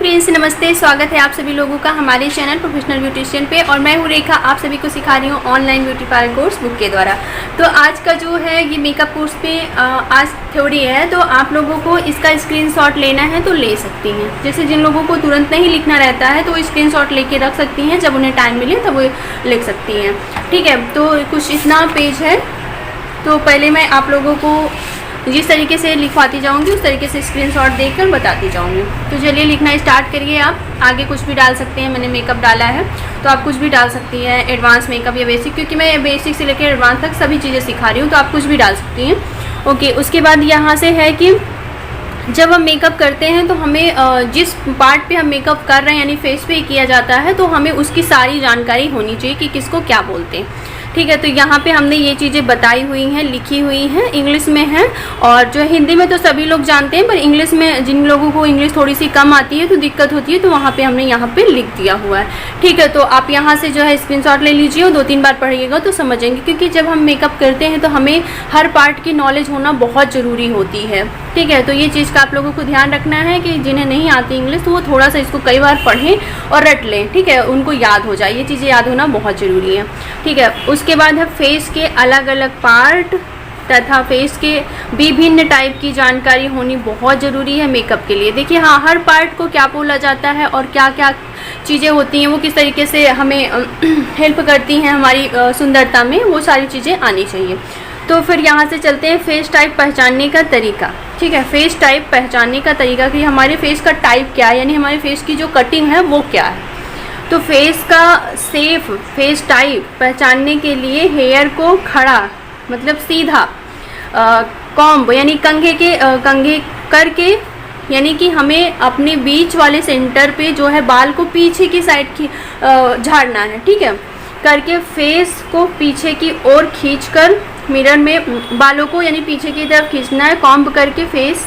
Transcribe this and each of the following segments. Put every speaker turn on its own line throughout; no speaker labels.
Friends, नमस्ते। स्वागत है आप सभी लोगों का हमारे चैनल प्रोफेशनल ब्यूटिशियन पे। और मैं हूँ रेखा, आप सभी को सिखा रही हूँ online beauty parlour course book के द्वारा। तो आज का जो है ये मेकअप कोर्स पे आज थ्योरी है, तो आप लोगों को इसका स्क्रीनशॉट लेना है तो ले सकती हैं। जैसे जिन लोगों को तुरंत नहीं लिखना रहता है तो स्क्रीनशॉट लेके रख सकती हैं, जब उन्हें टाइम मिले तब वो लिख सकती हैं। ठीक है, तो कुछ इतना पेज है। तो पहले मैं आप लोगों को जिस तरीके से लिखवाती जाऊंगी उस तरीके से स्क्रीनशॉट देखकर बताती जाऊंगी। तो चलिए लिखना स्टार्ट करिए। आप आगे कुछ भी डाल सकते हैं, मैंने मेकअप डाला है तो आप कुछ भी डाल सकती हैं, एडवांस मेकअप या बेसिक, क्योंकि मैं बेसिक से लेकर एडवांस तक सभी चीज़ें सिखा रही हूँ, तो आप कुछ भी डाल सकती हैं। ओके, उसके बाद यहाँ से है कि जब हम मेकअप करते हैं तो हमें जिस पार्ट पे हम मेकअप कर रहे हैं यानी फेस पे किया जाता है, तो हमें उसकी सारी जानकारी होनी चाहिए कि किसको क्या बोलते हैं। ठीक है, तो यहाँ पे हमने ये चीज़ें बताई हुई हैं, लिखी हुई हैं, इंग्लिश में हैं। और जो हिंदी में तो सभी लोग जानते हैं, पर इंग्लिश में जिन लोगों को इंग्लिश थोड़ी सी कम आती है तो दिक्कत होती है, तो वहाँ पे हमने यहाँ पे लिख दिया हुआ है। ठीक है, तो आप यहाँ से जो है स्क्रीनशॉट ले लीजिए और 2-3 बार पढ़िएगा तो समझेंगे, क्योंकि जब हम मेकअप करते हैं तो हमें हर पार्ट की नॉलेज होना बहुत ज़रूरी होती है। ठीक है, तो ये चीज़ का आप लोगों को ध्यान रखना है कि जिन्हें नहीं आती इंग्लिश तो वो थोड़ा सा इसको कई बार पढ़ें और रट लें। ठीक है, उनको याद हो जाए, ये चीज़ें याद होना बहुत ज़रूरी है। ठीक है, उसके बाद है फेस के अलग अलग पार्ट तथा फेस के विभिन्न टाइप की जानकारी होनी बहुत ज़रूरी है मेकअप के लिए। देखिए, हाँ, हर पार्ट को क्या बोला जाता है और क्या क्या चीज़ें होती हैं, वो किस तरीके से हमें हेल्प करती हैं हमारी सुंदरता में, वो सारी चीज़ें आनी चाहिए। तो फिर यहाँ से चलते हैं फेस टाइप पहचानने का तरीका। ठीक है, फेस टाइप पहचानने का तरीका कि हमारे फेस का टाइप क्या है, यानी हमारे फेस की जो कटिंग है वो क्या है। तो फेस का सेफ फेस टाइप पहचानने के लिए हेयर को खड़ा मतलब सीधा कॉम्ब यानी कंघे करके, यानी कि हमें अपने बीच वाले सेंटर पे जो है बाल को पीछे की साइड की झाड़ना है। ठीक है, करके फेस को पीछे की ओर खींचकर मिरर में बालों को यानी पीछे की तरफ खींचना है। कॉम्ब करके फेस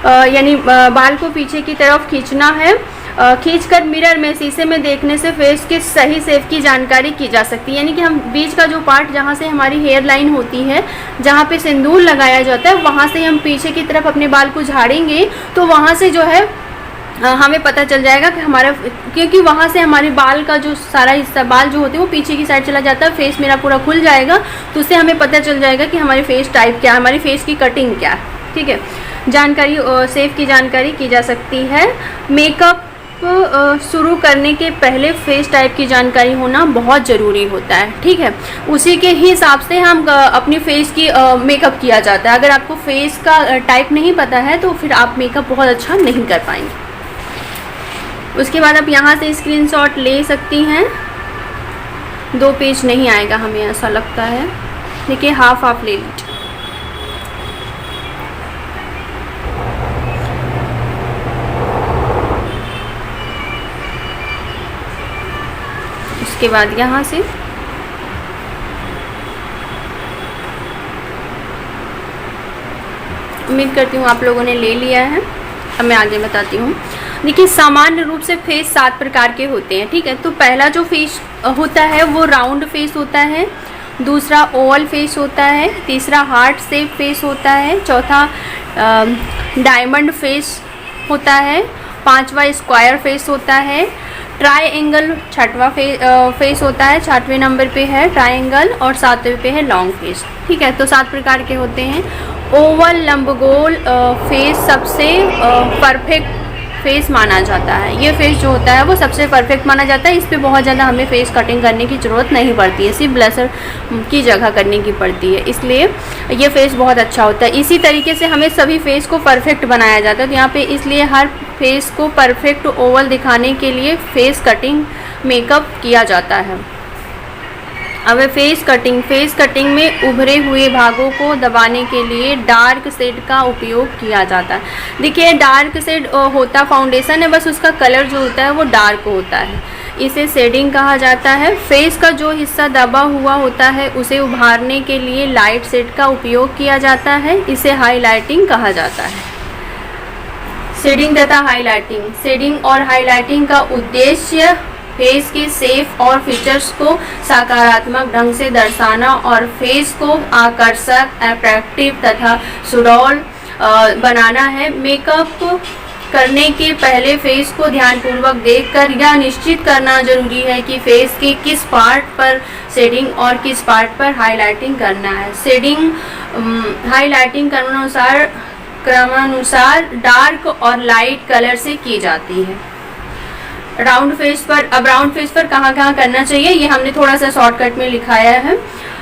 यानी बाल को पीछे की तरफ खींचना है। खींचकर मिरर में शीशे में देखने से फेस के सही शेप की जानकारी की जा सकती है। यानी कि हम बीच का जो पार्ट जहाँ से हमारी हेयर लाइन होती है, जहाँ पे सिंदूर लगाया जाता है, वहाँ से हम पीछे की तरफ अपने बाल को झाड़ेंगे तो वहाँ से जो है हमें पता चल जाएगा कि हमारा, क्योंकि वहाँ से हमारे बाल का जो सारा हिस्सा बाल जो होते हैं वो पीछे की साइड चला जाता है, फेस मेरा पूरा खुल जाएगा, तो उससे हमें पता चल जाएगा कि हमारी फेस टाइप क्या है, हमारी फेस की कटिंग क्या है। ठीक है, जानकारी शेप की जानकारी की जा सकती है। मेकअप शुरू करने के पहले फेस टाइप की जानकारी होना बहुत ज़रूरी होता है। ठीक है, उसी के हिसाब से हम अपनी फेस की मेकअप किया जाता है। अगर आपको फेस का टाइप नहीं पता है तो फिर आप मेकअप बहुत अच्छा नहीं कर पाएंगे। उसके बाद आप यहाँ से स्क्रीनशॉट ले सकती हैं। 2 पेज नहीं आएगा, हमें ऐसा लगता है। देखिए, हाफ हाफ ले लीजिए। उसके बाद यहाँ से उम्मीद करती हूँ आप लोगों ने ले लिया है। अब मैं आगे बताती हूँ। देखिए, सामान्य रूप से फेस 7 प्रकार के होते हैं। ठीक है, तो पहला जो फेस होता है वो राउंड फेस होता है, दूसरा ओवल फेस होता है, तीसरा हार्ट शेप फेस होता है, चौथा डायमंड फेस होता है, 5वां स्क्वायर फेस होता है, ट्रायंगल 6वां फेस होता है, 6वें नंबर पे है ट्रायंगल और 7वें पे है लॉन्ग फेस। ठीक है, तो 7 प्रकार के होते हैं। ओवल लंबगोल फेस सबसे परफेक्ट फेस माना जाता है। ये फेस जो होता है वो सबसे परफेक्ट माना जाता है। इस पर बहुत ज़्यादा हमें फेस कटिंग करने की ज़रूरत नहीं पड़ती है, सिर्फ ब्लशर की जगह करने की पड़ती है, इसलिए ये फेस बहुत अच्छा होता है। इसी तरीके से हमें सभी फेस को परफेक्ट बनाया जाता है। तो यहाँ पे इसलिए हर फेस को परफेक्ट ओवल दिखाने के लिए फेस कटिंग मेकअप किया जाता है। अब फेस कटिंग में उभरे हुए भागों को दबाने के लिए डार्क शेड का उपयोग किया जाता है। देखिए, डार्क शेड होता फाउंडेशन है, बस उसका कलर जो होता है वो डार्क होता है, इसे शेडिंग कहा जाता है। फेस का जो हिस्सा दबा हुआ होता है उसे उभारने के लिए लाइट शेड का उपयोग किया जाता है, इसे हाईलाइटिंग कहा जाता है। शेडिंग तथा हाईलाइटिंग। शेडिंग और हाईलाइटिंग का उद्देश्य फेस के शेप और फीचर्स को सकारात्मक ढंग से दर्शाना और फेस को आकर्षक, अट्रैक्टिव तथा सुडौल बनाना है। मेकअप करने के पहले फेस को ध्यानपूर्वक देखकर यह निश्चित करना जरूरी है कि फेस के किस पार्ट पर शेडिंग और किस पार्ट पर हाइलाइटिंग करना है। शेडिंग हाइलाइटिंग क्रमानुसार डार्क और लाइट कलर से की जाती है। राउंड फेस पर, अब राउंड फेस पर कहाँ कहाँ करना चाहिए ये हमने थोड़ा सा शॉर्टकट में लिखाया है।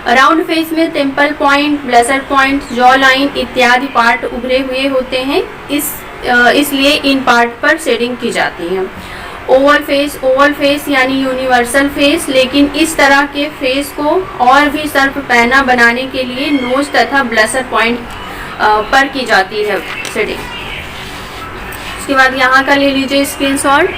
राउंड फेस में temple point, blusher point, jaw line इत्यादि पार्ट उभरे हुए होते हैं, इसलिए इन पार्ट पर शेडिंग की जाती है। ओवल फेस यानी यूनिवर्सल फेस, लेकिन इस तरह के फेस को और भी सर्प पैना बनाने के लिए नोज तथा ब्लशर पॉइंट पर की जाती है शेडिंग। उसके बाद यहाँ का ले लीजिए स्क्रीनशॉट।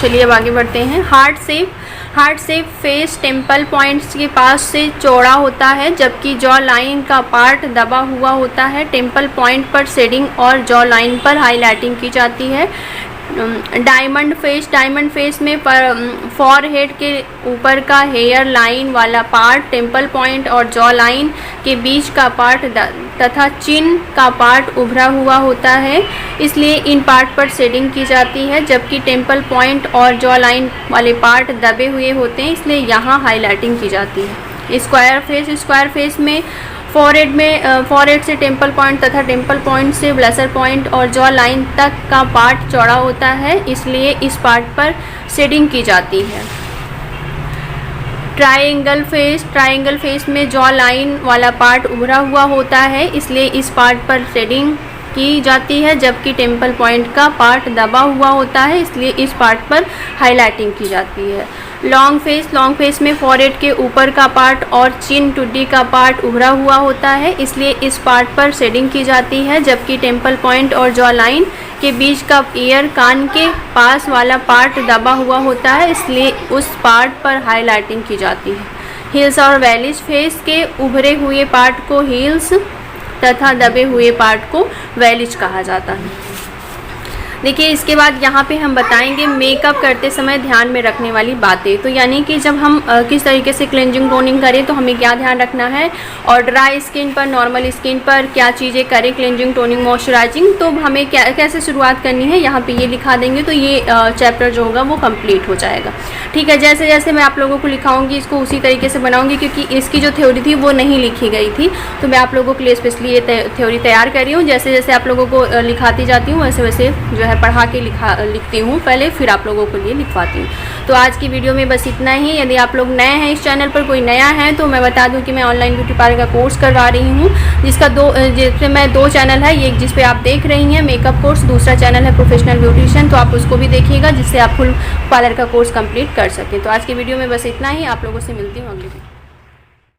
चलिए अब आगे बढ़ते हैं। Heart shape face temple points के पास से चौड़ा होता है, जबकि जॉ लाइन का पार्ट दबा हुआ होता है। टेम्पल पॉइंट पर शेडिंग और जॉ लाइन पर हाइलाइटिंग की जाती है। डायमंड फेस में फॉरहेड के ऊपर का हेयर लाइन वाला पार्ट, टेम्पल पॉइंट और जॉ लाइन के बीच का पार्ट तथा चिन का पार्ट उभरा हुआ होता है, इसलिए इन पार्ट पर शेडिंग की जाती है। जबकि टेम्पल पॉइंट और जॉ लाइन वाले पार्ट दबे हुए होते हैं, इसलिए यहाँ हाइलाइटिंग की जाती है। स्क्वायर फेस में फॉरहेड से टेम्पल पॉइंट तथा टेम्पल पॉइंट से ब्लशर पॉइंट और जॉ लाइन तक का पार्ट चौड़ा होता है, इसलिए इस पार्ट पर शेडिंग की जाती है। ट्रायंगल फेस में जॉ लाइन वाला पार्ट उभरा हुआ होता है, इसलिए इस पार्ट पर शेडिंग की जाती है। जबकि टेम्पल पॉइंट का पार्ट दबा हुआ होता है, इसलिए इस पार्ट पर हाइलाइटिंग की जाती है। लॉन्ग फेस में फॉरहेड के ऊपर का पार्ट और चिन टुड्डी का पार्ट उभरा हुआ होता है, इसलिए इस पार्ट पर शेडिंग की जाती है। जबकि टेम्पल पॉइंट और जॉ लाइन के बीच का ईयर कान के पास वाला पार्ट दबा हुआ होता है, इसलिए उस पार्ट पर हाइलाइटिंग की जाती है। हिल्स और वैलीज फेस के उभरे हुए पार्ट को हिल्स तथा दबे हुए पार्ट को वैलीज कहा जाता है। देखिए इसके बाद यहाँ पे हम बताएंगे मेकअप करते समय ध्यान में रखने वाली बातें। तो यानी कि जब हम किस तरीके से क्लेंजिंग टोनिंग करें तो हमें क्या ध्यान रखना है, और ड्राई स्किन पर, नॉर्मल स्किन पर क्या चीज़ें करें, क्लेंजिंग टोनिंग मॉइस्चराइजिंग, तो हमें कैसे शुरुआत करनी है यहाँ पे ये लिखा देंगे, तो ये चैप्टर जो होगा वो कंप्लीट हो जाएगा। ठीक है, जैसे जैसे मैं आप लोगों को लिखाऊंगी इसको उसी तरीके से बनाऊंगी, क्योंकि इसकी जो थ्योरी थी वो नहीं लिखी गई थी, तो मैं आप लोगों के लिए स्पेशली ये थ्योरी तैयार कर रही हूँ। जैसे जैसे आप लोगों को लिखाती जाती हूँ वैसे वैसे जो है पढ़ा के लिखती हूँ पहले, फिर आप लोगों के लिए लिखवाती हूँ। तो आज की वीडियो में बस इतना ही। यदि आप लोग नए हैं इस चैनल पर, कोई नया है, तो मैं बता दूं कि मैं ऑनलाइन ब्यूटी पार्लर का कोर्स करवा रही हूँ, जिसमें दो चैनल है, एक जिस पे आप देख रही हैं मेकअप कोर्स, दूसरा चैनल है प्रोफेशनल ब्यूटिशियन, तो आप उसको भी देखिएगा जिससे आप फुल पार्लर का कोर्स कंप्लीट कर सकें। तो आज की वीडियो में बस इतना ही, आप लोगों से मिलती हूँ अगली वीडियो।